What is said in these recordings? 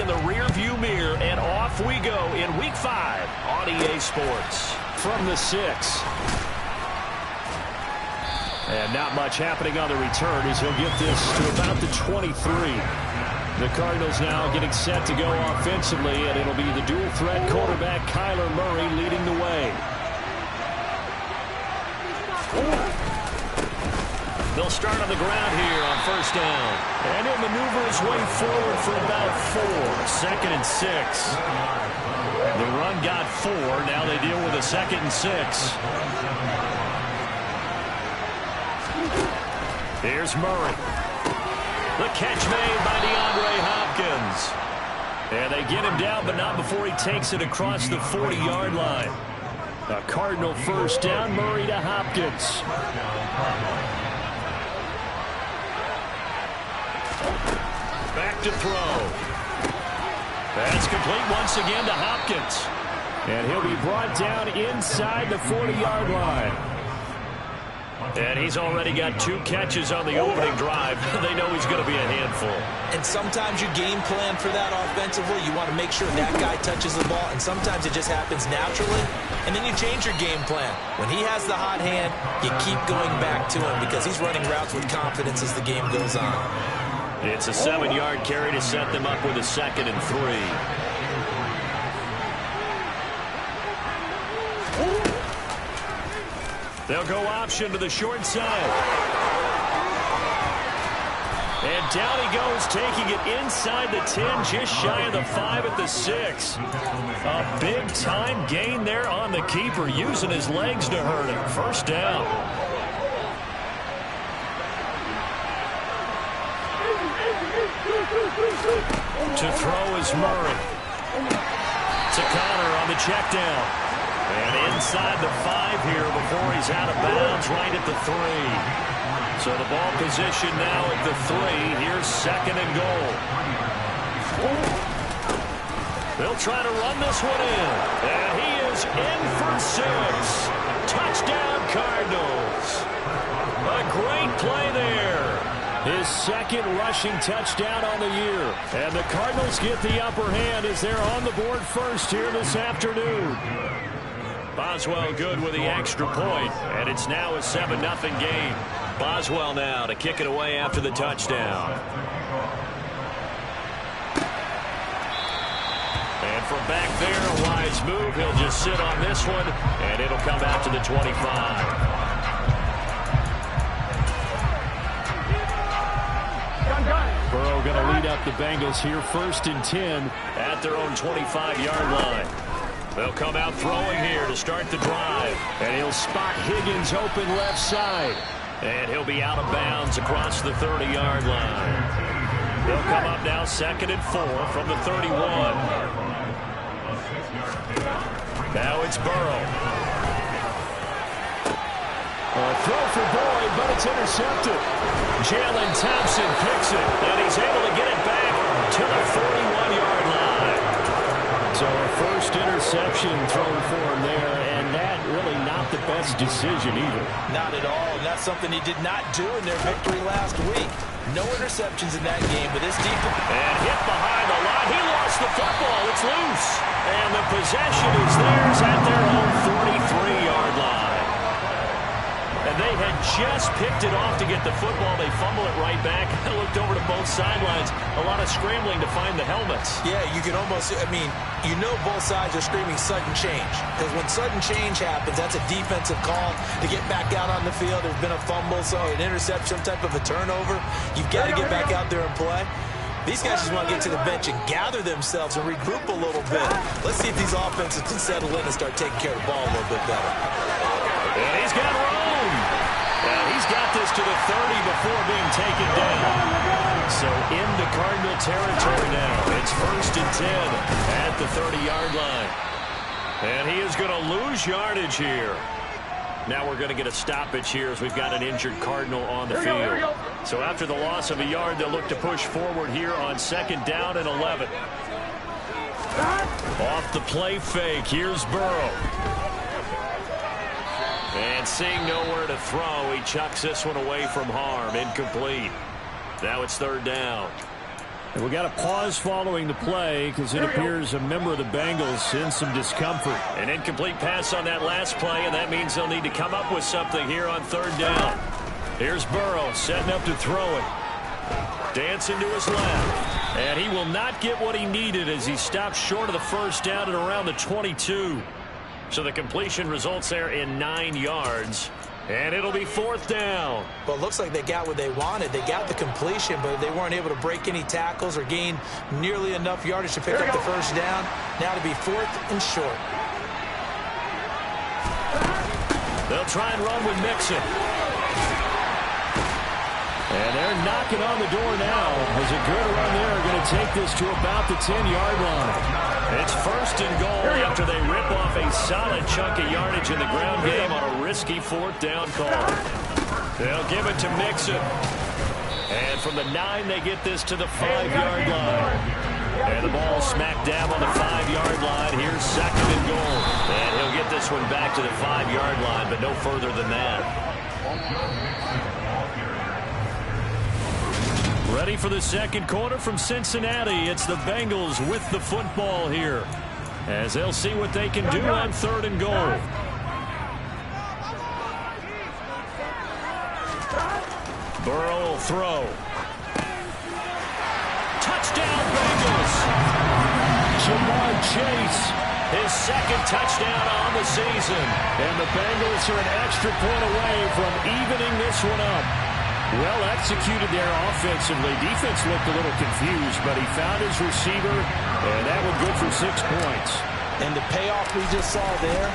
in the rearview mirror, and off we go in Week 5 on EA Sports. From the 6. And not much happening on the return as he'll get this to about the 23. The Cardinals now getting set to go offensively, and it'll be the dual-threat quarterback Kyler Murray leading the way. They'll start on the ground here on first down. And he'll maneuver his way forward for about 4. Second and 6. The run got 4. Now they deal with a second and 6. Here's Murray. The catch made by DeAndre Hopkins. And they get him down, but not before he takes it across the 40-yard line. A Cardinal first down, Murray to Hopkins. Back to throw. That's complete once again to Hopkins. And he'll be brought down inside the 40-yard line. And he's already got 2 catches on the opening drive. They know he's going to be a handful. And sometimes you game plan for that offensively. You want to make sure that guy touches the ball, and sometimes it just happens naturally. And then you change your game plan. When he has the hot hand, you keep going back to him because he's running routes with confidence as the game goes on. It's a 7-yard carry to set them up with a second and 3. They'll go option to the short side. And down he goes, taking it inside the 10, just shy of the 5 at the 6. A big-time gain there on the keeper, using his legs to hurt him. First down. To throw is Murray. To Connor on the check down. And inside the 5 here before he's out of bounds right at the 3. So the ball position now at the 3. Here's second and goal. They'll try to run this one in. And he is in for 6. Touchdown Cardinals. A great play there. His second rushing touchdown on the year. And the Cardinals get the upper hand as they're on the board first here this afternoon. Boswell good with the extra point, and it's now a 7-0 game. Boswell now to kick it away after the touchdown. And from back there, a wise move. He'll just sit on this one, and it'll come out to the 25. Burrow going to lead up the Bengals here first and 10 at their own 25-yard line. They'll come out throwing here to start the drive. And he'll spot Higgins open left side. And he'll be out of bounds across the 30-yard line. They'll come up now second and 4 from the 31. Now it's Burrow. A throw for Boyd, but it's intercepted. Jalen Thompson picks it, and he's able to get it back to the 41-yard line. So a first interception thrown for him there, and that really not the best decision either. Not at all, and that's something he did not do in their victory last week. No interceptions in that game, but this defense... And hit behind the line. He lost the football. It's loose. And the possession is theirs at their own 43-yard line. And they had just picked it off to get the football. They fumble it right back. I looked over to both sidelines. A lot of scrambling to find the helmets. Yeah, you can almost, you know both sides are screaming sudden change. Because when sudden change happens, that's a defensive call to get back out on the field. There's been a fumble, so an interception, some type of a turnover. You've got to get back out there and play. These guys just want to get to the bench and gather themselves and regroup a little bit. Let's see if these offenses can settle in and start taking care of the ball a little bit better. And he's got room. And he's got this to the 30 before being taken down. So into Cardinal territory now. It's first and 10 at the 30-yard line. And he is going to lose yardage here. Now we're going to get a stoppage here as we've got an injured Cardinal on the field. So after the loss of a yard, they'll look to push forward here on second down and 11. Off the play fake, here's Burrow. And seeing nowhere to throw, he chucks this one away from harm. Incomplete. Now it's third down. And we got a pause following the play because it appears a member of the Bengals in some discomfort. An incomplete pass on that last play, and that means they'll need to come up with something here on third down. Here's Burrow setting up to throw it. Dancing to his left. And he will not get what he needed as he stops short of the first down at around the 22. So the completion results there in 9 yards. And it'll be fourth down. Well, it looks like they got what they wanted. They got the completion, but they weren't able to break any tackles or gain nearly enough yardage to pick up the first down. Now to be fourth and short. They'll try and run with Mixon. And they're knocking on the door now as a good run there going to take this to about the 10-yard line. It's first and goal after they rip off a solid chunk of yardage in the ground game on a risky fourth down call. They'll give it to Mixon. And from the 9, they get this to the 5-yard line. And the ball smack dab on the 5-yard line. Here's second and goal. And he'll get this one back to the 5-yard line, but no further than that. Ready for the second quarter from Cincinnati. It's the Bengals with the football here as they'll see what they can do on third and goal. Burrow will throw. Touchdown Bengals. Jamar Chase, his second touchdown on the season. And the Bengals are an extra point away from evening this one up. Well executed there offensively. Defense looked a little confused, but he found his receiver, and that one good for 6 points. And the payoff we just saw there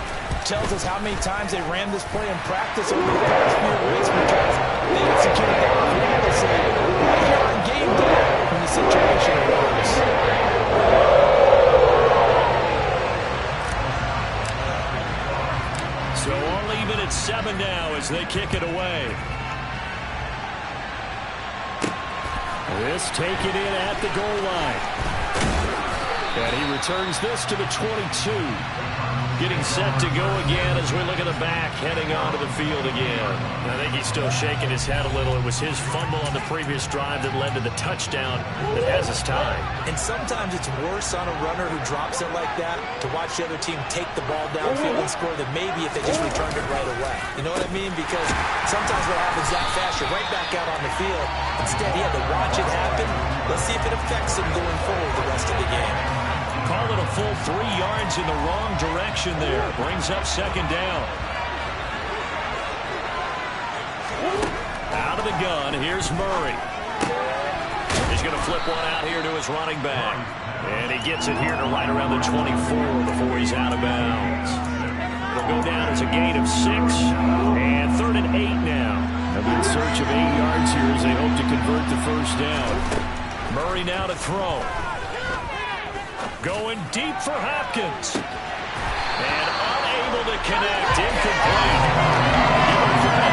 tells us how many times they ran this play in practice over the past few weeks because they executed that flawlessly right here on game day when the situation arose. So all even at 7 now as they kick it away. This taken in at the goal line. And he returns this to the 22. Getting set to go again as we look at the back, heading onto the field again. I think he's still shaking his head a little. It was his fumble on the previous drive that led to the touchdown that has us tied. And sometimes it's worse on a runner who drops it like that to watch the other team take the ball downfield and score than maybe if they just returned it right away. You know what I mean? Because sometimes what happens that fast, you're right back out on the field. Instead, he had to watch it happen. Let's see if it affects him going forward the rest of the game. Call it a full 3 yards in the wrong direction there. Brings up second down. Out of the gun, here's Murray. He's going to flip one out here to his running back. And he gets it here to right around the 24 before he's out of bounds. It'll go down as a gain of 6. And third and 8 now. They'll be in search of 8 yards here as they hope to convert the first down. Murray now to throw. Going deep for Hopkins. And unable to connect. Incomplete.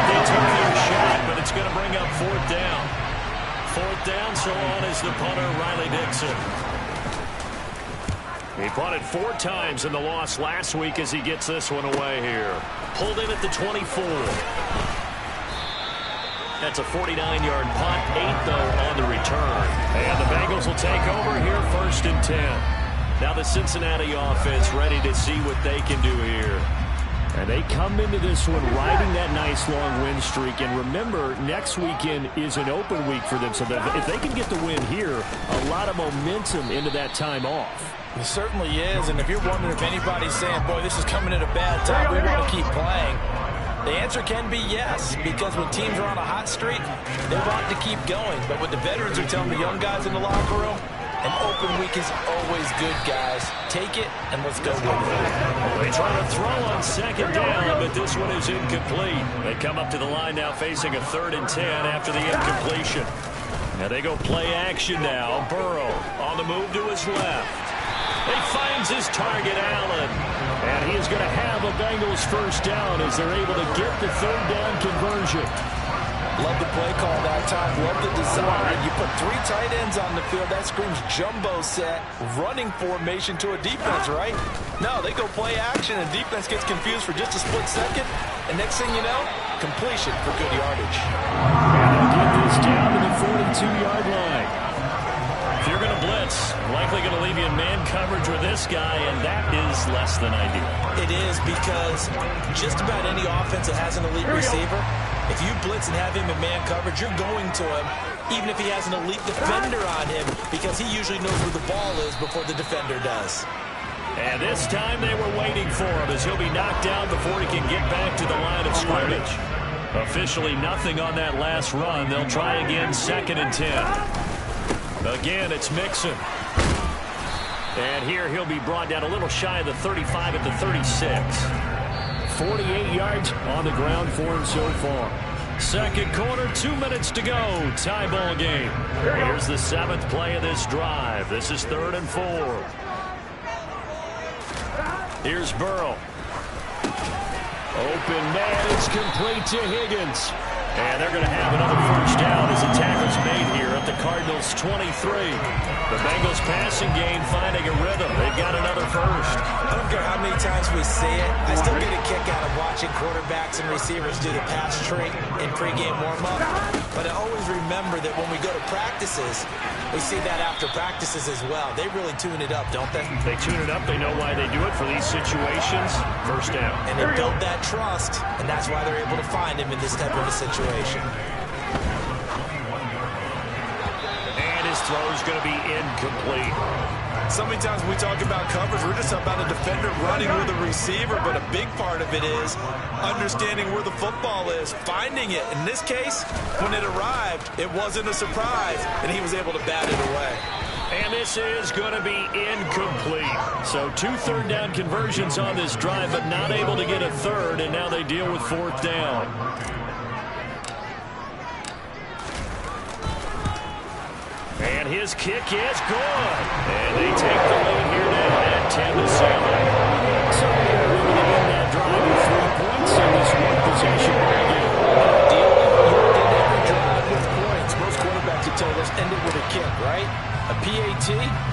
They took their shot, but it's going to bring up fourth down. Fourth down, so on is the punter, Riley Dixon. He punted 4 times in the loss last week as he gets this one away here. Pulled in at the 24. That's a 49-yard punt, 8 though on the return. And the Bengals will take over here first and 10. Now the Cincinnati offense ready to see what they can do here. And they come into this one riding that nice long win streak. And remember, next weekend is an open week for them. So that if they can get the win here, a lot of momentum into that time off. It certainly is. And if you're wondering if anybody's saying, boy, this is coming at a bad time, we want to keep playing, the answer can be yes, because when teams are on a hot streak, they want to keep going. But what the veterans are telling the young guys in the locker room, an open week is always good, guys. Take it, and let's go with it. They try to throw on second down, but this one is incomplete. They come up to the line now facing a 3rd and 10 after the incompletion. Now they go play action now. Burrow on the move to his left. He finds his target, Allen. And he is going to have a Bengals first down as they're able to get the 3rd down conversion. Love the play call that time. Love the design. You put 3 tight ends on the field. That screams jumbo set, running formation to a defense, right? No, they go play action, and defense gets confused for just a split second. And next thing you know, completion for good yardage. And they'll get this down to the 42-yard line. If you're Likely going to leave you in man coverage with this guy, and that is less than ideal. It is, because just about any offense that has an elite receiver, if you blitz and have him in man coverage, you're going to him, even if he has an elite defender on him, because he usually knows where the ball is before the defender does. And this time they were waiting for him, as he'll be knocked down before he can get back to the line of scrimmage. Officially nothing on that last run. They'll try again, 2nd and 10. Again, it's Mixon. And here he'll be brought down a little shy of the 35 at the 36. 48 yards on the ground for him so far. Second quarter, 2 minutes to go. Tie ball game. Here's the 7th play of this drive. This is 3rd and 4. Here's Burrow. Open man, it's complete to Higgins. And they're going to have another first down as the tackle's made here at the Cardinals' 23. The Bengals passing game finding a rhythm. They've got another first. I don't care how many times we see it. I still get a kick out of watching quarterbacks and receivers do the pass tree in pregame warm-up. But I always remember that when we go to practices, we see that after practices as well. They really tune it up, don't they? They tune it up. They know why they do it for these situations. First down. And they build that trust, and that's why they're able to find him in this type of a situation. And his throw's going to be incomplete. So many times when we talk about coverage, we're just about a defender running with a receiver, but a big part of it is understanding where the football is, finding it. In this case, when it arrived, it wasn't a surprise, and he was able to bat it away. And this is going to be incomplete. So 2 third-down conversions on this drive, but not able to get a third, and now they deal with 4th down. And his kick is good. And they take the lead here now at 10-7. So they're able to end that drive with 3 points in this one possession game. You end every drive with points. Most quarterbacks have told us end it with a kick, right? A PAT,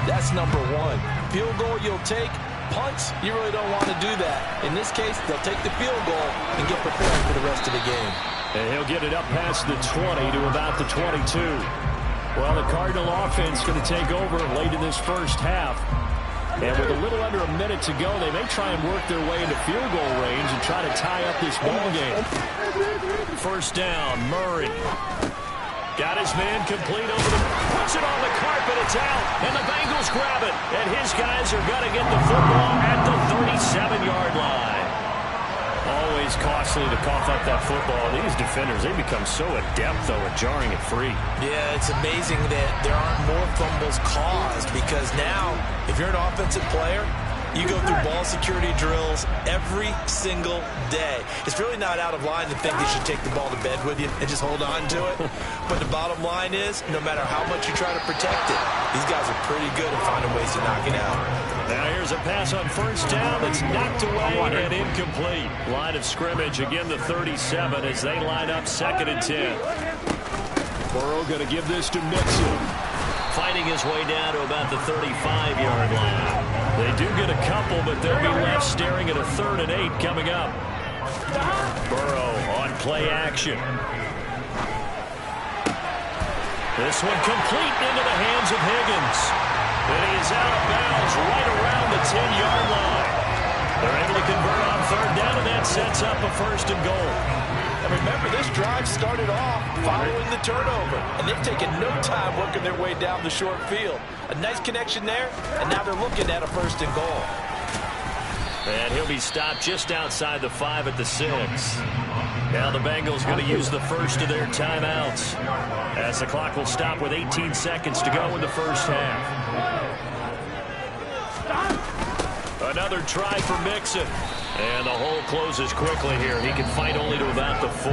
that's number 1. Field goal you'll take. Punts, you really don't want to do that. In this case, they'll take the field goal and get prepared for the rest of the game. And he'll get it up past the 20 to about the 22. Well, the Cardinal offense going to take over late in this first half. And with a little under a minute to go, they may try and work their way into field goal range and try to tie up this ball game. First down, Murray. Got his man complete over the... Puts it on the carpet, it's out. And the Bengals grab it. And his guys are going to get the football at the 37-yard line. Always costly to cough up that football. These defenders, they become so adept, though, at jarring it free. Yeah, it's amazing that there aren't more fumbles caused, because now, if you're an offensive player, you go through ball security drills every single day. It's really not out of line to think you should take the ball to bed with you and just hold on to it. But the bottom line is, no matter how much you try to protect it, these guys are pretty good at finding ways to knock it out. Now here's a pass on first down that's knocked away and incomplete. Line of scrimmage, again the 37 as they line up 2nd and 10. Burrow going to give this to Mixon. Fighting his way down to about the 35-yard line. They do get a couple, but they'll be left staring at a 3rd and 8 coming up. Burrow on play action. This one complete into the hands of Higgins. And he is out of bounds right around the 10-yard line. They're able to convert on 3rd down, and that sets up a 1st and goal. And remember, this drive started off following the turnover, and they've taken no time working their way down the short field. A nice connection there, and now they're looking at a 1st and goal. And he'll be stopped just outside the 5 at the 6. Now the Bengals going to use the first of their timeouts, as the clock will stop with 18 seconds to go in the first half. Another try for Mixon. And the hole closes quickly here. He can fight only to about the 4.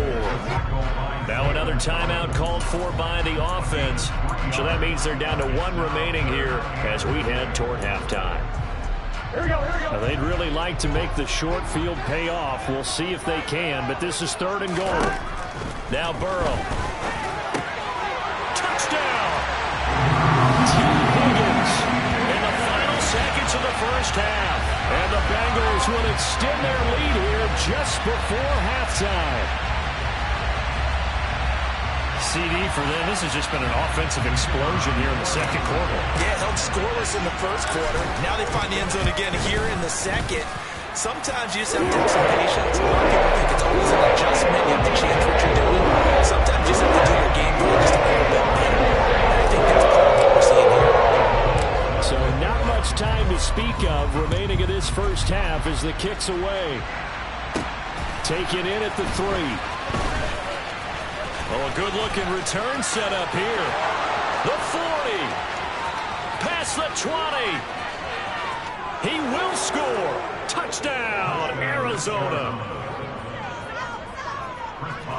Now another timeout called for by the offense. So that means they're down to 1 remaining here as we head toward halftime. Now they'd really like to make the short field pay off. We'll see if they can, but this is 3rd and goal. Now Burrow. Touchdown! Team Higgins in the final seconds of the first half. And the Bengals will extend their lead here just before halftime. CD for them. This has just been an offensive explosion here in the second quarter. Yeah, held scoreless in the first quarter. Now they find the end zone again here in the second. Sometimes you just have to have some patience. A lot of people think it's always an adjustment. You have to change what you're doing. Sometimes you just have to do your game plan just a little bit better. And I think that's part of what we're seeing here. So not much time to speak of remaining in this first half as the kick's away. Taken in at the 3. Oh, a good-looking return set up here. The 40. Past the 20. He will score. Touchdown, Arizona.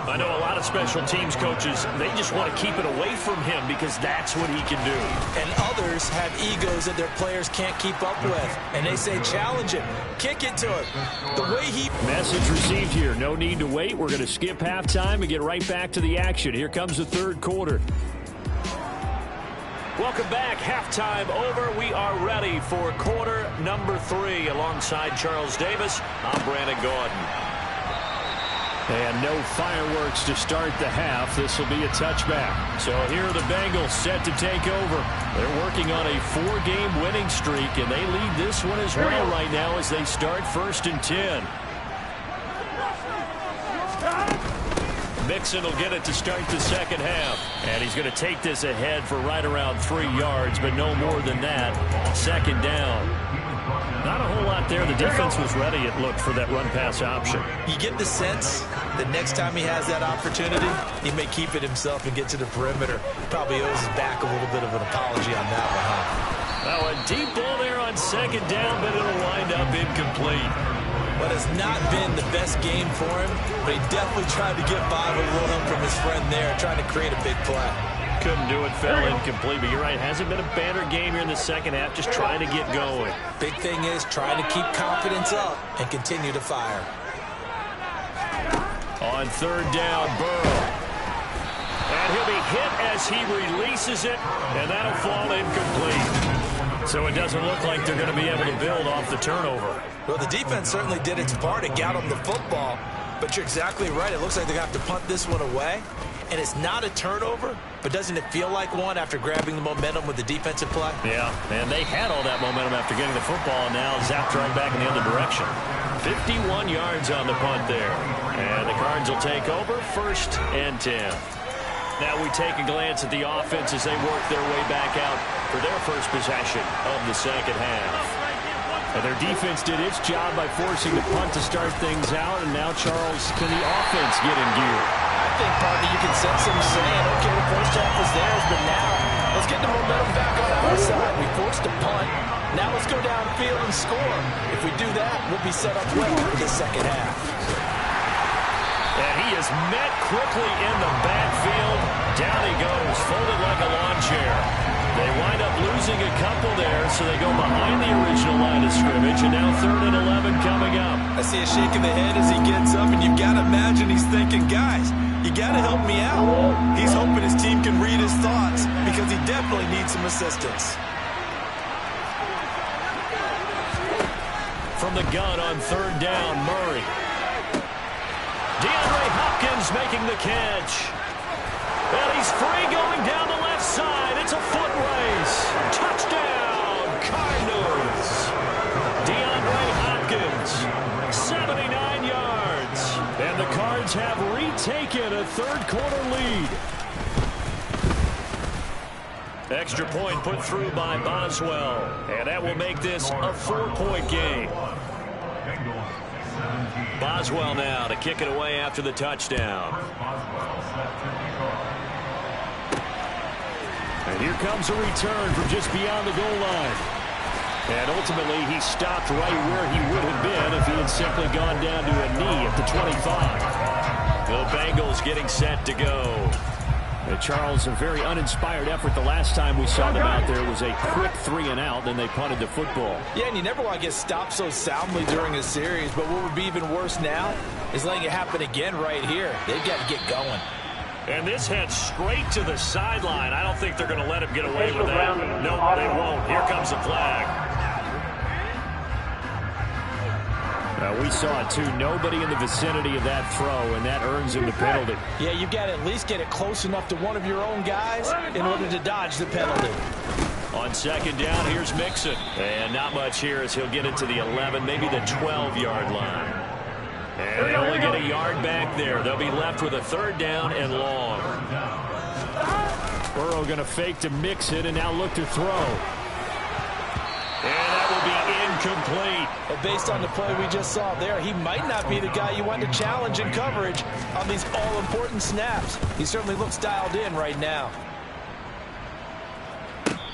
I know a lot of special teams coaches, they just want to keep it away from him because that's what he can do. And others have egos that their players can't keep up with. And they say, challenge him. Kick it to him. The way he... Message received here. No need to wait. We're going to skip halftime and get right back to the action. Here comes the third quarter. Welcome back. Halftime over. We are ready for quarter number 3 alongside Charles Davis. I'm Brandon Gaudin. And no fireworks to start the half. This will be a touchback. So here are the Bengals set to take over. They're working on a 4-game winning streak, and they lead this one as well right now as they start 1st and 10. Mixon will get it to start the second half. And he's going to take this ahead for right around 3 yards, but no more than that. Second down. Not a whole lot there. The defense was ready, it looked, for that run-pass option. You get the sense that next time he has that opportunity, he may keep it himself and get to the perimeter. Probably owes his back a little bit of an apology on that one, huh? Now a deep ball there on second down, but it'll wind up incomplete. But it's not been the best game for him, but he definitely tried to get by with a little help from his friend there, trying to create a big play. Couldn't do it, fell incomplete, but you're right, hasn't been a banner game here in the second half, just trying to get going. Big thing is trying to keep confidence up and continue to fire. On third down, Burrow. And he'll be hit as he releases it, and that'll fall incomplete. So it doesn't look like they're going to be able to build off the turnover. Well, the defense certainly did its part to get him the football, but you're exactly right. It looks like they're going to have to punt this one away. And it's not a turnover, but doesn't it feel like one after grabbing the momentum with the defensive play? Yeah, and they had all that momentum after getting the football, and now zapped right back in the other direction. 51 yards on the punt there. And the Cards will take over 1st and 10. Now we take a glance at the offense as they work their way back out for their first possession of the second half. And their defense did its job by forcing the punt to start things out, and now, Charles, can the offense get in gear? I think, partner, you can sense them saying, okay, the first half was theirs, but now let's get the momentum back on our side. We forced a punt. Now let's go downfield and score. If we do that, we'll be set up well for the second half. And he is met quickly in the backfield. Down he goes, folded like a lawn chair. They wind up losing a couple there, so they go behind the original line of scrimmage, and now 3rd and 11 coming up. I see a shake of the head as he gets up, and you've got to imagine he's thinking, guys, you got to help me out. He's hoping his team can read his thoughts because he definitely needs some assistance. From the gun on 3rd down, Murray. DeAndre Hopkins making the catch. And he's free going down the left side. It's a foot race. Touchdown, Cardinals. DeAndre Hopkins, 79 yards. And the Cards have retaken a third-quarter lead. Extra point put through by Boswell. And that will make this a 4-point game. Boswell now to kick it away after the touchdown. And here comes a return from just beyond the goal line. And ultimately, he stopped right where he would have been if he had simply gone down to a knee at the 25. The Bengals getting set to go. And Charles, a very uninspired effort. The last time we saw them out there was a quick 3-and-out, then they punted the football. Yeah, and you never want to get stopped so soundly during a series, but what would be even worse now is letting it happen again right here. They've got to get going. And this heads straight to the sideline. I don't think they're going to let him get away with that. No, they won't. Here comes the flag. We saw it, too. Nobody in the vicinity of that throw, and that earns him the penalty. Yeah, you've got to at least get it close enough to one of your own guys in order to dodge the penalty. On second down, here's Mixon. And not much here as he'll get it to the 11, maybe the 12-yard line. And they only get a yard back there. They'll be left with a third down and long. Burrow going to fake to Mixon and now look to throw. And that will be incomplete. But based on the play we just saw there, he might not be the guy you want to challenge in coverage on these all-important snaps. He certainly looks dialed in right now.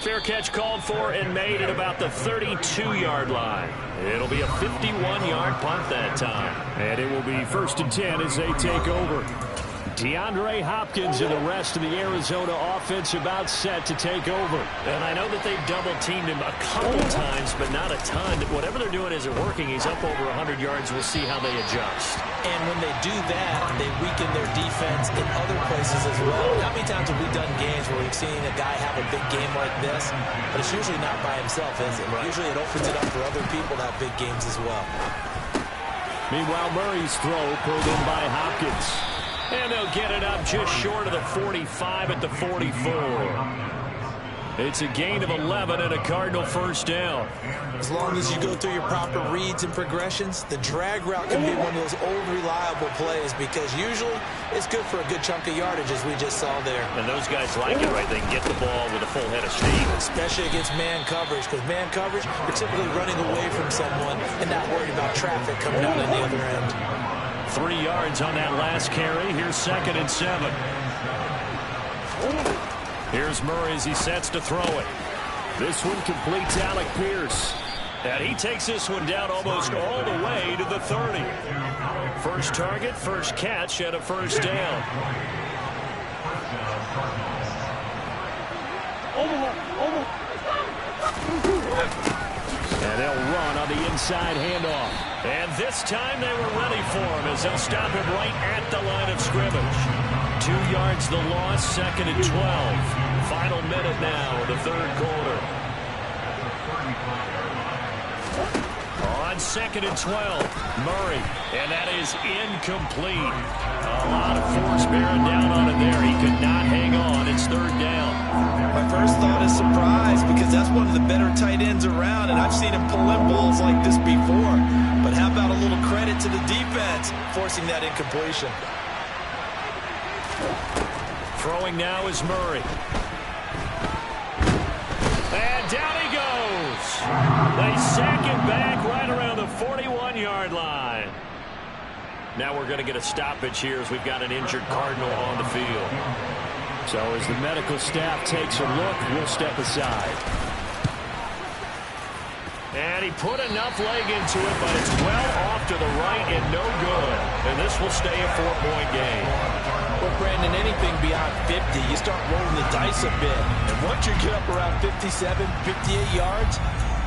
Fair catch called for and made at about the 32-yard line. It'll be a 51-yard punt that time. And it will be 1st and 10 as they take over. DeAndre Hopkins and the rest of the Arizona offense about set to take over. And I know that they've double-teamed him a couple times, but not a ton. Whatever they're doing isn't working. He's up over 100 yards. We'll see how they adjust. And when they do that, they weaken their defense in other places as well. How many times have we done games where we've seen a guy have a big game like this? But it's usually not by himself, is it? Right. Usually it opens it up for other people to have big games as well. Meanwhile, Murray's throw pulled in by Hopkins. And they'll get it up just short of the 45 at the 44. It's a gain of 11 and a Cardinal first down. As long as you go through your proper reads and progressions, the drag route can be one of those old reliable plays because usually it's good for a good chunk of yardage as we just saw there. And those guys like it, right? They can get the ball with a full head of steam. Especially against man coverage, because man coverage, you're typically running away from someone and not worried about traffic coming out on the other end. 3 yards on that last carry. Here's 2nd and 7. Here's Murray as he sets to throw it. This one completes Alec Pierce. And he takes this one down almost all the way to the 30. First target, first catch, and a first down. And they'll run on the inside handoff. And this time they were ready for him as they'll stop him right at the line of scrimmage. 2 yards the loss, 2nd and 12. Final minute now of the third quarter. On 2nd and 12, Murray. And that is incomplete. A lot of force bearing down on it there. He could not hang on. It's 3rd down. My first thought is surprise because that's one of the better tight ends around, and I've seen him pull in balls like this before. But how about a little credit to the defense forcing that incompletion? Throwing now is Murray. And down he goes. They sack him back right around the 41-yard line. Now we're going to get a stoppage here as we've got an injured Cardinal on the field. So as the medical staff takes a look, we'll step aside. And he put enough leg into it, but it's well off to the right and no good. And this will stay a 4-point game. Well, Brandon, anything beyond 50, you start rolling the dice a bit. And once you get up around 57, 58 yards,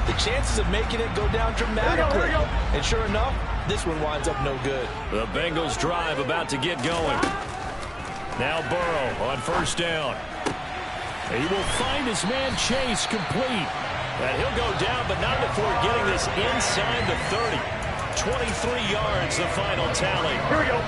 the chances of making it go down dramatically. And sure enough, this one winds up no good. The Bengals drive about to get going. Now Burrow on first down. He will find his man Chase complete. And he'll go down, but not before getting this inside the 30. 23 yards, the final tally. Here we go.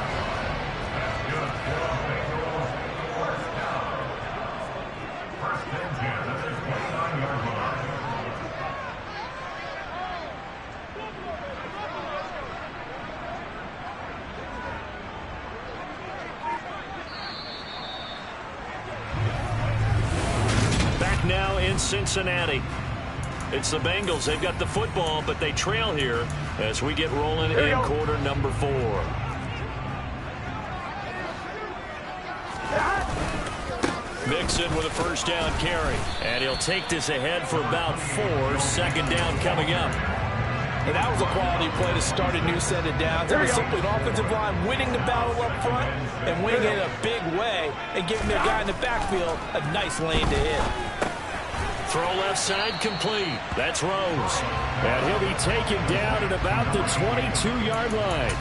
Back now in Cincinnati. It's the Bengals. They've got the football, but they trail here as we get rolling in quarter number 4. Mixon with a first down carry. And he'll take this ahead for about 4. 2nd down coming up. And that was a quality play to start a new set of downs. It was simply an offensive line winning the battle up front and winning it in a big way and giving their guy in the backfield a nice lane to hit. Throw left side complete. That's Rose. And he'll be taken down at about the 22-yard line.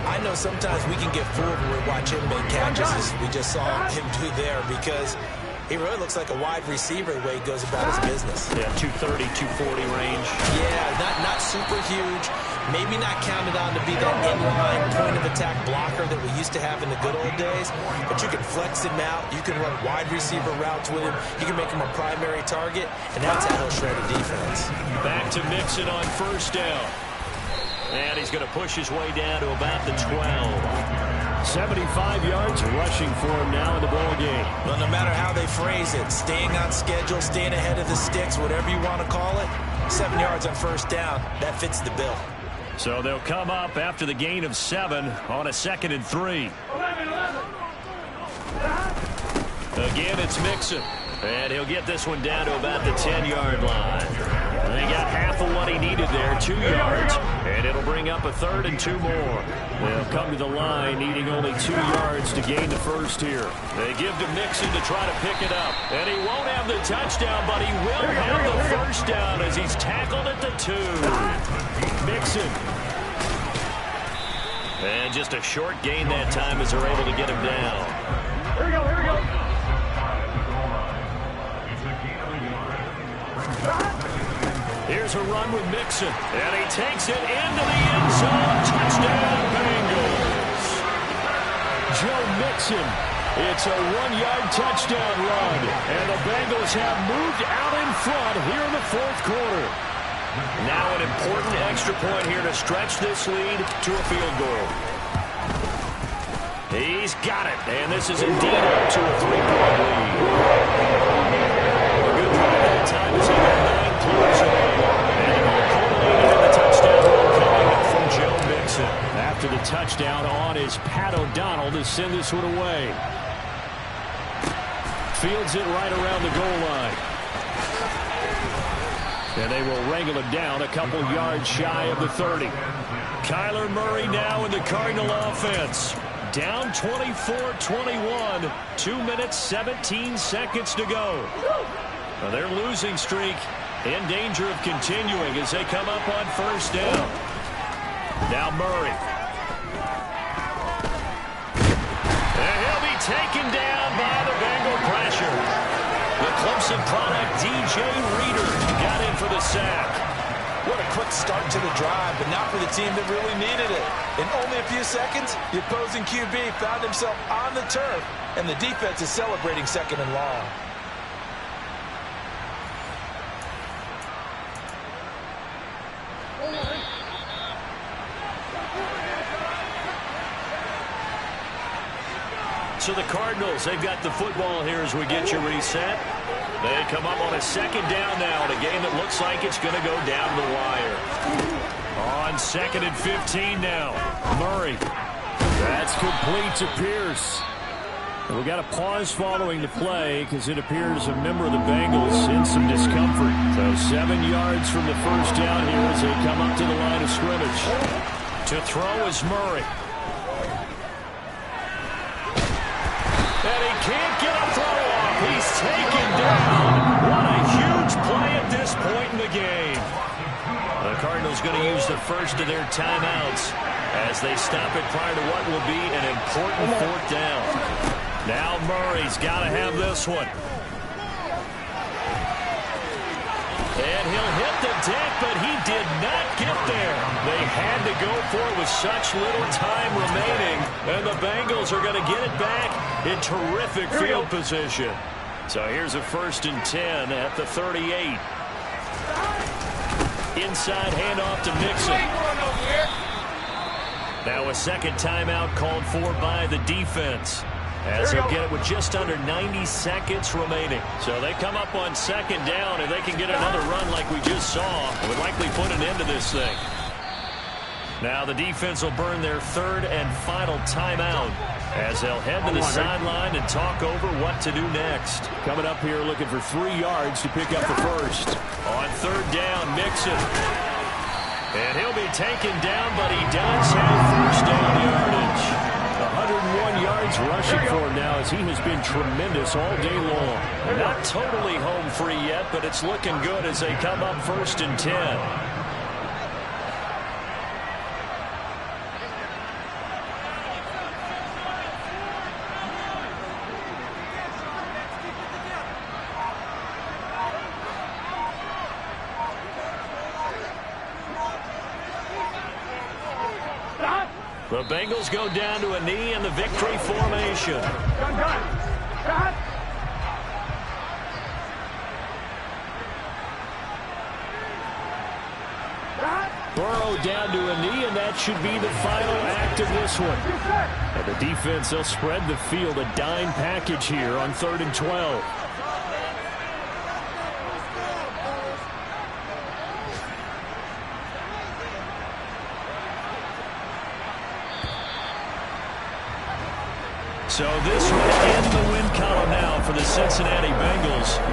I know sometimes we can get fooled when we watch him make catches as we just saw him do there because he really looks like a wide receiver the way he goes about his business. Yeah, 230, 240 range. Yeah, not super huge, Maybe not counted on to be that inline point-of-attack blocker that we used to have in the good old days, but you can flex him out. You can run wide receiver routes with him. You can make him a primary target, and that's how he'll shred a defense. Back to Mixon on first down. And he's going to push his way down to about the 12. 75 yards rushing for him now in the ball game. Well, no matter how they phrase it, staying on schedule, staying ahead of the sticks, whatever you want to call it, 7 yards on first down, that fits the bill. So they'll come up after the gain of 7 on a 2nd and 3. Again, it's Mixon. And he'll get this one down to about the 10-yard line. They got half of what he needed there, 2 yards. And it'll bring up a 3rd and 2 more. They'll come to the line needing only 2 yards to gain the first here. They give to Mixon to try to pick it up. And he won't have the touchdown, but he will have the first down as he's tackled at the 2. Mixon. And just a short gain that time as they're able to get him down. Here we go. Here's a run with Mixon, and he takes it into the end zone. Touchdown, Bengals. Joe Mixon. It's a 1-yard touchdown run, and the Bengals have moved out in front here in the 4th quarter. Now an important extra point here to stretch this lead to a field goal. He's got it, and this is indeed up to a 3-point lead. A good drive that time as he got 9 plays away. After the touchdown on is Pat O'Donnell to send this one away. Fields it right around the goal line. And they will wrangle him down a couple yards shy of the 30. Kyler Murray now in the Cardinal offense. Down 24-21. 2 minutes, 17 seconds to go. Now their losing streak in danger of continuing as they come up on first down. Now Murray. And he'll be taken down by the Bengal pressure. The Clemson product, DJ Reader, got in for the sack. What a quick start to the drive, but not for the team that really needed it. In only a few seconds, the opposing QB found himself on the turf, and the defense is celebrating 2nd and long. So the Cardinals, they've got the football here as we get you reset. They come up on a 2nd down now in a game that looks like it's going to go down the wire. On 2nd and 15 now. Murray. That's complete to Pierce. We got a pause following the play because it appears a member of the Bengals in some discomfort. So 7 yards from the first down here as they come up to the line of scrimmage. To throw is Murray. And he can't get a throw off. He's taken down. What a huge play at this point in the game. The Cardinals going to use the first of their timeouts as they stop it prior to what will be an important 4th down. Now Murray's got to have this one. And he'll hit the deck, but he did not get there. They had to go for it with such little time remaining. And the Bengals are going to get it back in terrific field position. So here's a 1st and 10 at the 38. Inside handoff to Mixon. Now a 2nd timeout called for by the defense, as they'll get it with just under 90 seconds remaining. So they come up on 2nd down, and they can get another run like we just saw. It would likely put an end to this thing. Now the defense will burn their 3rd and final timeout as they'll head to the sideline and talk over what to do next. Coming up here looking for 3 yards to pick up the first. On 3rd down, Mixon. And he'll be taken down, but he does have first down yardage. 101 yards rushing for him now as he has been tremendous all day long. Not totally home free yet, but it's looking good as they come up 1st and 10. The Bengals go down to a knee in the victory formation. Burrow down to a knee, and that should be the final act of this one. And the defense, they'll spread the field, a dime package here on 3rd and 12. So this will end the win column now for the Cincinnati Bengals.